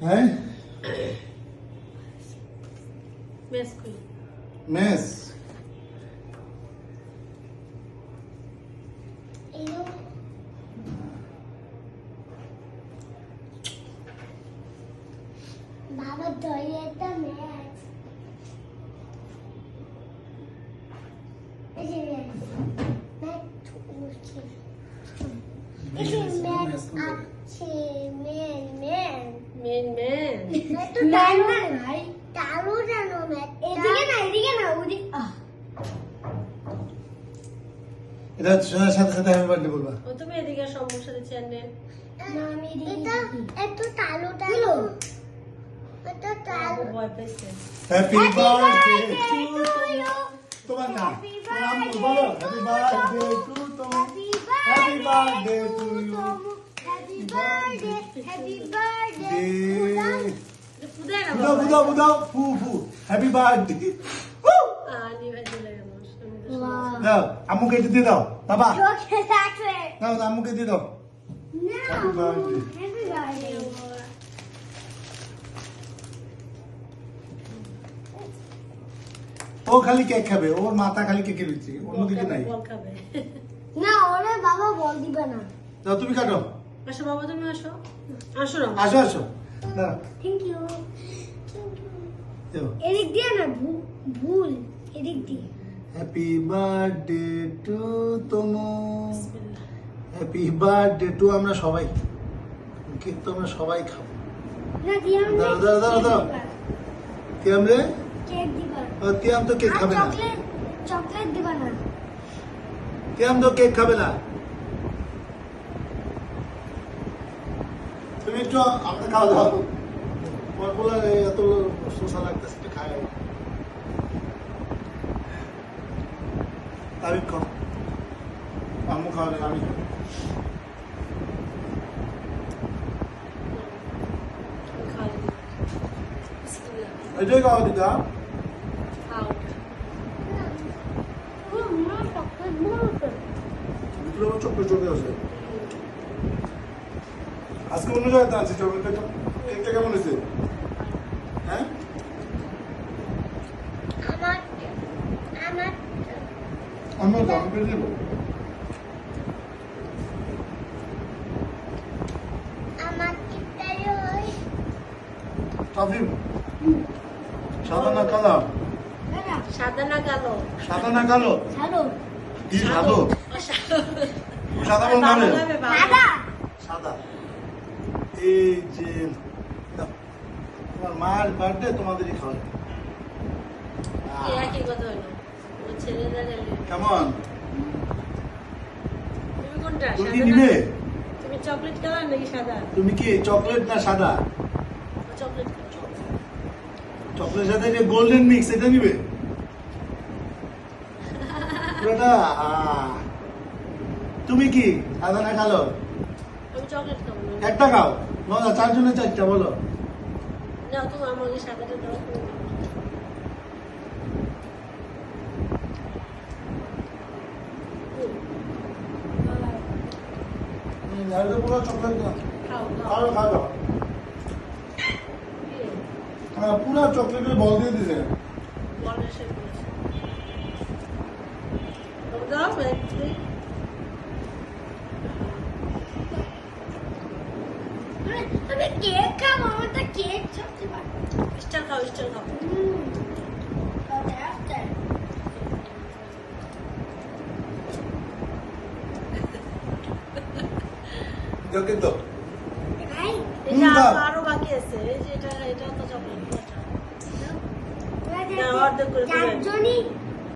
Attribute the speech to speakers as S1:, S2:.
S1: হ্যাঁ
S2: মেস কই
S1: মেস
S3: বাবা দইয়েটা মেস এই যে মেস আছে মেন তো টাইম নাই তালু জানো মেস এদিকে না ওদিকে
S1: এটা সোনার সাথে সাথে হ্যাপি বার্থডে বলবা
S2: ও তুমি এদিকে সমস্যা দিচ্ছি আর নেন
S3: এটা একটু তালু এটা তালু
S2: ভয় পাইছে
S1: হ্যাপি বার্থডে টু তোমার নাম নাম বলো হ্যাপি বার্থডে টু তুমি happy birthday to you
S3: happy birthday
S2: ফুদায় না
S1: বুদাও বুদাও ফু ফু হ্যাপি বার্থডে
S2: আনি ভাই চলে গেল
S1: দাও আম্মুকে এটা দিয়ে দাও বাবা
S3: চকলেট
S1: দাও আম্মুকে দিয়ে দাও হ্যাপি বার্থডে
S3: হ্যাপি বার্থডে
S1: ও খালি কেক খাবে ওর মাথা খালি কেকের দিচ্ছে অন্যদিকে নাই
S2: বল খাবে
S3: না ওরে বাবা বল দিবে না
S1: দাও তুমি কাটো
S2: আসো বাবা তুমি আসো আসো না
S1: আসো আসো দাঁড়া
S3: থ্যাংক ইউ
S1: দাও
S3: এদিক দিয়ে না ভুল এদিক দিয়ে
S1: হ্যাপি বার্থডে টু তোমা হ্যাপি বার্থডে টু আমরা সবাই কেক তো আমরা সবাই খাবো
S3: না দিয়ে
S1: দাও তিয়াম রে
S3: কেক দিবা
S1: তিয়াম তো কেক খাবে না
S3: চকলেট দিবা না
S1: তিয়াম তো কেক খাবে না তুমি একটু আমাকে খাওয়া দাও তোমার বলে এত শোষা লাগতেছে একটু খায় তারিখ কর আম্মু খাওয়ালে আমি
S2: খাওয়া বিসমিল্লাহ
S1: এটাই খাওয়া দিদা
S2: খাও
S3: ও মা চকলেট বলতে
S1: ভিতরে আমার চকলেট চলে আসে আজকে অন্য জায়গাতে আছে চকলেটটা কেকটা কেমন হয়েছে হ্যাঁ
S3: আমার
S1: অন্য দাম পেয়ে দেবো
S3: আমার কিটাই হয়
S1: তাফিম সাদা না কালো
S3: দাদা
S2: সাদা না কালো
S1: সাদা না কালো
S3: ছাড়ো
S1: কি সাদো
S2: ও
S1: সাদা বল
S2: ভালো
S1: মানে
S2: হবে বাবা
S3: দাদা
S1: সাদা এই যে তোমার মায়ের বার্থডে তোমাদেরই খাওয়াই
S2: এরা কি কথা হলো ও ছেলেরা গেলে
S1: কেমন
S2: তুমি কোনটা
S1: তুমি কি
S2: সাদা
S1: নিবে
S2: না? তুমি চকলেট কালার নাকি সাদা
S1: তুমি কি চকলেট না সাদা
S2: চকলেট
S1: চকলেটের সাথে যে গোল্ডেন মিক্স এটা নিবে পুরোটা তুমি কি সাদা না কালো
S2: আমি চকলেট খাবো না
S1: একটা খাও না চারজনে চারটা বলো
S2: না তুমি আমাকে সাদাটা দাও
S1: পুরো চকলেট
S2: খাও খাও
S1: খাও খাও পুরো চকলেটের বল দিয়ে দিছে
S2: বলের শেপ দাও একটু
S3: আমি কেক খাবো আমার তো কেক সবচেয়ে ভালো
S2: স্টার খাও
S1: দেখে তো
S2: এটা
S1: দাও।
S2: আরো বাকি আছে এই যে এটা তো চকলেট না অর্ধেক করে দিবেন।
S3: চারজনই